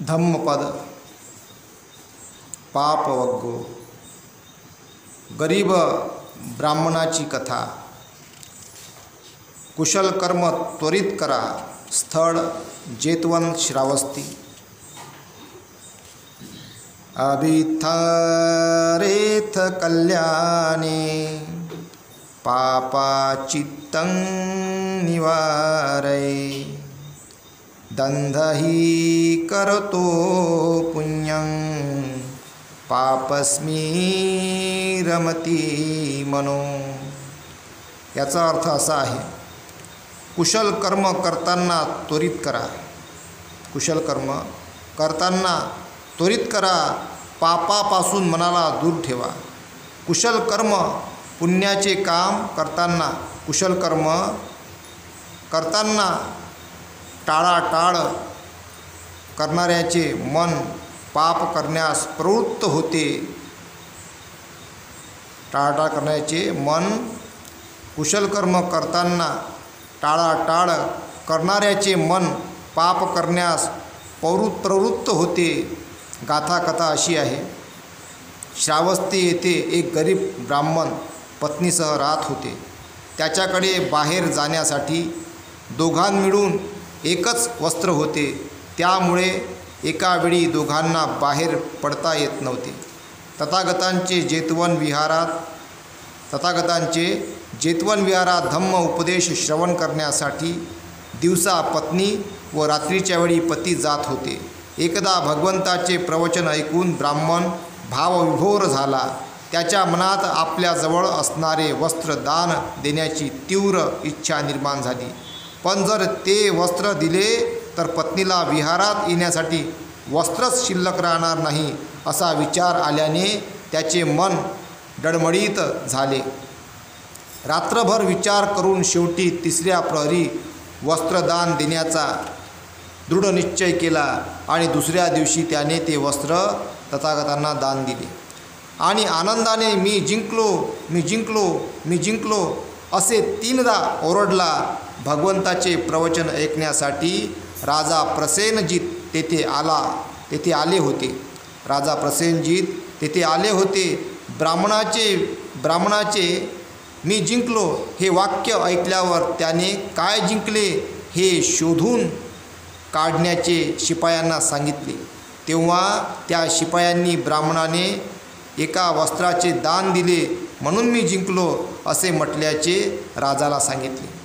धम्मपद पापवग्गो गरीब ब्राह्मणाची कथा। कुशल कर्म त्वरित करा, स्थळ जेतवन श्रावस्ती। अभिथरेथ कल्याणे पापाचित्तं निवारय। दंधहि करतो पुण्यं पापस्मी रमती मनो। याचा अर्थ असा आहे, कुशल कर्म करताना त्वरित करा, कुशल कर्म करताना त्वरित करा, पापापासून मनाला दूर ठेवा। कुशल कर्म पुण्याचे काम करताना, कुशल कर्म करताना टाळाटाळ करणाऱ्याचे मन पाप करण्यास प्रवृत्त होते। टाळाटाळ करण्याचे मन कुशल कर्म करताना टाळाटाळ करणाऱ्याचे मन पाप करण्यास प्रवृत्त होते। गाथा कथा अशी आहे, श्रावस्ती येथे एक गरीब ब्राह्मण पत्नीसह राहत होते। त्याच्याकडे बाहेर जाण्यासाठी दोघां मिळून एकच वस्त्र होते, त्यामुळे एका वेळी दोघांना बाहेर पडता येत नव्हते। तथागतांचे जेतवन विहारात धम्म उपदेश श्रवण करण्यासाठी दिवसा पत्नी व रात्रीच्या वेळी पती जात होते। एकदा भगवंताचे प्रवचन ऐकून ब्राह्मण भावविभोर झाला। त्याच्या मनात आपल्याजवळ असणारे वस्त्र दान देण्याची तीव्र इच्छा निर्माण झाली। पण जर ते वस्त्र दिले तर पत्नीला विहारात येण्यासाठी वस्त्रच शिल्लक राहणार नाही, असा विचार आल्याने त्याचे मन डळमळीत झाले। रात्रभर विचार करून शेवटी तिसऱ्या प्रहरी वस्त्रदान देण्याचा दृढ निश्चय केला आणि दुसऱ्या दिवशी त्याने ते वस्त्र तथागतांना दान दिले आणि आनंदाने मी जिंकलो, मी जिंकलो, मी जिंकलो असे 3दा ओरडला। भगवंताचे प्रवचन ऐकण्यासाठी राजा प्रसेनजीत तेथे आले होते। राजा प्रसेनजीत तेथे आले होते। ब्राह्मणाचे मी जिंकलो हे वाक्य ऐकल्यावर त्याने काय जिंकले हे शोधून काढण्याचे शिपायांना सांगितले। तेव्हा त्या शिपायांनी ब्राह्मणाने एका वस्त्राचे दान दिले म्हणून मी जिंकलो असे म्हटल्याचे राजाला सांगितले।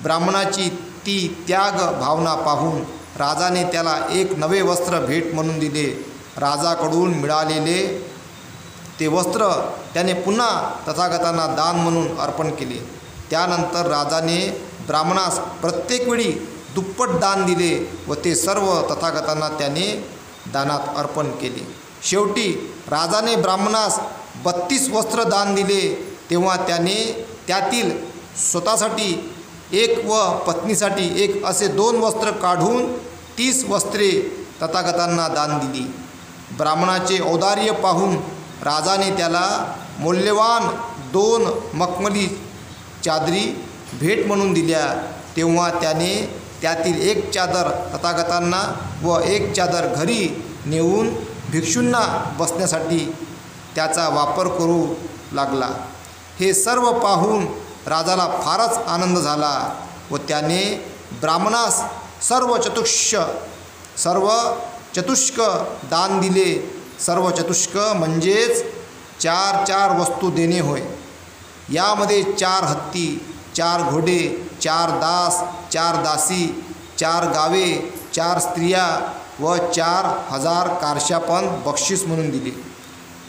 ब्राह्मणाची ती त्याग भावना पाहून राजाने त्याला एक नवे वस्त्र भेट म्हणून दिले। राजाकडून मिळालेले ते वस्त्र त्याने पुन्हा तथागतांना दान म्हणून अर्पण केले। त्यानंतर राजाने ब्राह्मणास प्रत्येक वेळी दुप्पट दान दिले व ते सर्व तथागतांना त्याने दानात अर्पण केले। शेवटी राजाने ब्राह्मणास 32 वस्त्र दान दिले। तेव्हा त्याने त्यातील स्वतःसाठी एक व पत्नीसाठी एक असे 2 वस्त्र काढून 30 वस्त्रे तथागतांना दान दिली। ब्राह्मणाचे औदार्य पाहून राजाने त्याला मौल्यवान 2 मखमली चादरी भेट म्हणून दिल्या। तेव्हा त्याने त्यातील एक चादर तथागतांना व एक चादर घरी नेऊन भिक्षूंना बसण्यासाठी त्याचा वापर करू लागला। हे सर्व पाहून राजाला फारच आनंद झाला व त्याने ब्राह्मणास सर्व चतुष्क दान दिले। सर्व चतुष्क म्हणजेच 4 वस्तू देणे होय। यामध्ये 4 हत्ती, 4 घोडे, 4 दास, 4 दासी, 4 गावे, 4 स्त्रिया व 4000 कारशापण बक्षीस म्हणून दिले।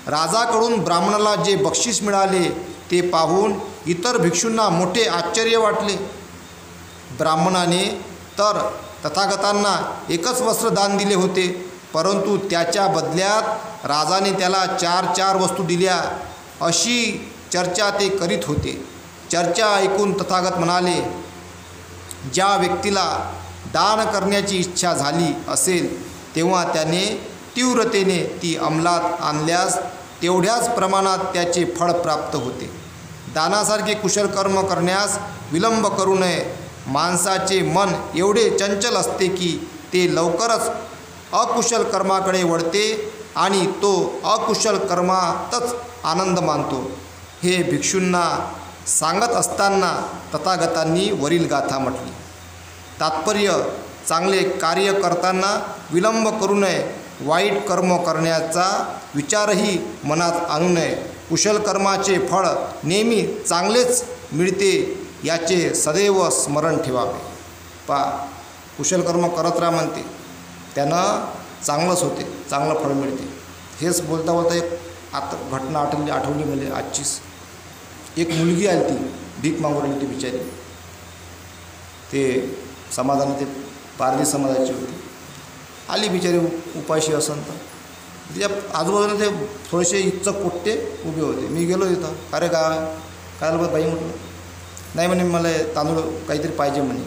राजाकडून ब्राह्मणाला जे बक्षीस मिळाले ते पाहून इतर भिक्षूंना मोठे आश्चर्य वाटले। ब्राह्मणाने तर तथागतांना एकच वस्त्र दान दिले होते, परंतु त्याच्या बदल्यात राजाने त्याला 4 वस्तू दिल्या अशी चर्चा ते करीत होते। चर्चा ऐकून तथागत म्हणाले, ज्या व्यक्तीला दान करण्याची इच्छा झाली असेल तेव्हा त्याने तीव्रतेने ती अंमलात आणल्यास तेवढ्याच प्रमाणात त्याचे फळ प्राप्त होते। दानासारखे कुशल कर्म करण्यास विलंब करू नये। माणसाचे मन एवढे चंचल असते की ते लवकरच अकुशल कर्माकडे वळते आणि तो अकुशल कर्मातच आनंद मानतो. हे भिक्षूंना सांगत असताना तथागतांनी वरील गाथा म्हटली. तात्पर्य, चांगले कार्य करताना विलंब करू नये. वाईट कर्म करण्याचा विचारही मनात आणू नये. कुशल कर्माचे फळ नेहमी चांगलेच मिळते याचे सदैव स्मरण ठेवावे. कुशल कर्म करत राहा म्हणते, त्यानं चांगलंच होते, चांगलं फळ मिळते. हेच बोलता बोलता एक आता घटना आठवली मला आजचीच. एक मुलगी आली, ती भीक मागू राहिली होती बिचारी. ते समाजाने ते पारधी समाजाची होती. आली बिचारी उपाशी असन तर तिच्या आजूबाजूला ते थोडेसे इच्छक पोट्टे उभे होते. मी गेलो तिथं, अरे काय बाई म्हटलं. नाही म्हणे, मला तांदूळ काहीतरी पाहिजे म्हणे,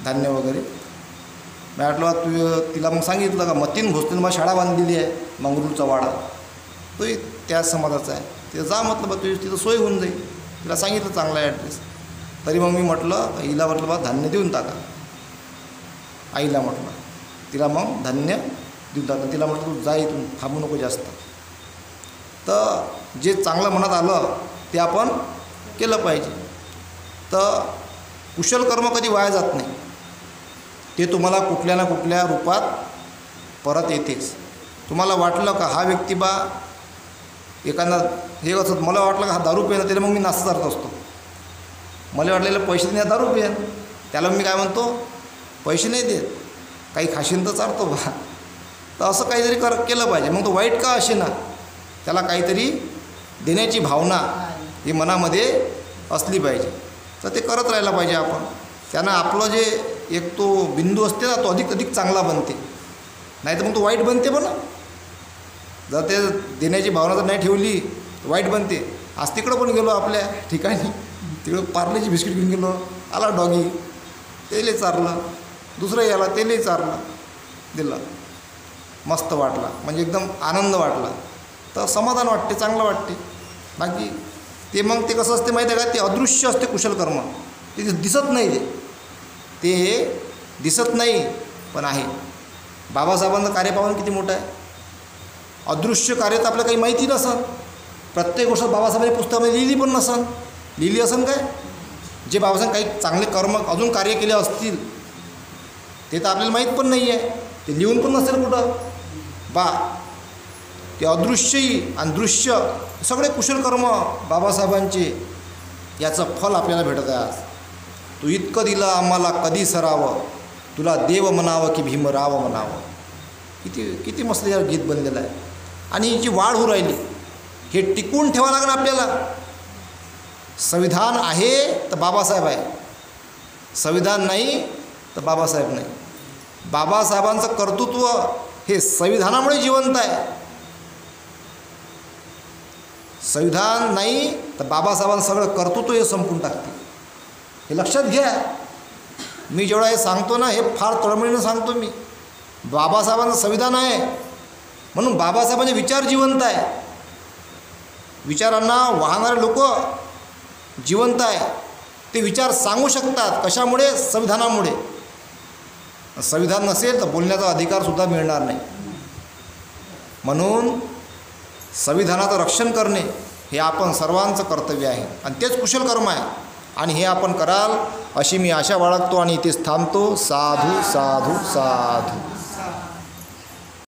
धान्य वगैरे. मी म्हटलं तू तिला मग सांगितलं का मतीन भोसलेनं मला शाळा बांधलेली आहे मंगरूळचा वाडा, तोही त्याच समाजाचा आहे, ते जा म्हटलं बा तुझी तिथं सोय होऊन जाईल. तिला सांगितलं चांगला ॲड्रेस. तरी मग मी म्हटलं हिला म्हटलं बा धान्य देऊन टाका. आईला म्हटलं, तिला मग धान्य देऊन टाका. तिला म्हटलं तू जा इथून, थांबू नको जास्त. तर जे चांगलं मनात आलं ते आपण केलं पाहिजे. तर कुशल कर्म कधी वाया जात नाही. ते तुम्हाला कुठल्या ना कुठल्या रूपात परत येतेच. तुम्हाला वाटलं का हा व्यक्ती बा एखादा हे असत, मला वाटलं का हा दारू पेन, त्याला मग मी नाश्ता करत असतो. मला वाटलेलं पैसे देण्या दारू पेन, त्याला मी काय म्हणतो पैसे नाही देत, काही खाशीन तर चालतो बा. तर असं काहीतरी केलं पाहिजे. मग तो वाईट का असे ना, त्याला काहीतरी देण्याची भावना ही मनामध्ये असली पाहिजे. तर ते करत राहायला पाहिजे आपण. त्यानं आपलं जे एक तो बिंदू असते ना, तो अधिक चांगला बनते. नाही तर मग तो वाईट बनते पण. जर ते देण्याची भावना जर नाही ठेवली तर वाईट बनते. आज तिकडं पण गेलो आपल्या ठिकाणी, तिकडं पार्लेची बिस्किट घेऊन गेलो, आला डॉगी, तेले चारलं. दुसरं याला तेले चारलं, दिलं, मस्त वाटला, म्हणजे एकदम आनंद वाटला. तर समाधान वाटते, चांगलं वाटते. बाकी ते मग ते कसं असते माहिती आहे का, ते अदृश्य असते कुशल कर्म. ते दिसत नाही, ते दिसत नाही पण आहे. बाबासाहेबांचं कार्य पाहून किती मोठं आहे. अदृश्य कार्य तर आपल्याला काही माहिती नसन. प्रत्येक गोष्ट बाबासाहेबांनी पुस्तकामध्ये लिहिली पण नसन. लिहिली असन काय, जे बाबासाहेब काही चांगले कर्म अजून कार्य केले असतील ते तर आपल्याला माहीत पण नाही आहे. ते लिहून पण नसेल कुठं ते अदृश्यही आणि दृश्य सगळे कुशल कर्म बाबासाहेबांचे, याचं फल आपल्याला भेटत आहे आज. तू इतकं दिलं आम्हाला कधी सरावं, तुला देव म्हणावं की भीमराव म्हणावं. किती मस्त यार गीत बनलेलं आहे. आणि हिची वाढ होऊ राहिली, हे टिकून ठेवावं लागेल आपल्याला. संविधान आहे तर बाबासाहेब आहे, संविधान नाही तर बाबासाहेब नाही. बाबासाहेबांचं कर्तृत्व हे संविधानामुळे जिवंत आहे. संविधान नाही तर बाबासाहेबांचं सगळं कर्तृत्व हे संपून टाकते. हे लक्षात घ्या. मी जेवढा हे सांगतो ना, हे फार तळमळीनं सांगतो मी. बाबासाहेबांचं संविधान आहे म्हणून बाबासाहेबांचे विचार जिवंत आहे. विचारांना वाहणारे लोक जिवंत आहे. ते विचार सांगू शकतात. कशामुळे? संविधानामुळे. संविधान नसेल तर बोलण्याचा अधिकारसुद्धा मिळणार नाही. म्हणून संविधानाचं रक्षण करणे हे आपण सर्वांचं कर्तव्य आहे आणि तेच कुशल कर्म आहे. आणि हे आपण कराल अशी मी आशा बाळगतो आणि इथेच थांबतो. साधू साधू साधू.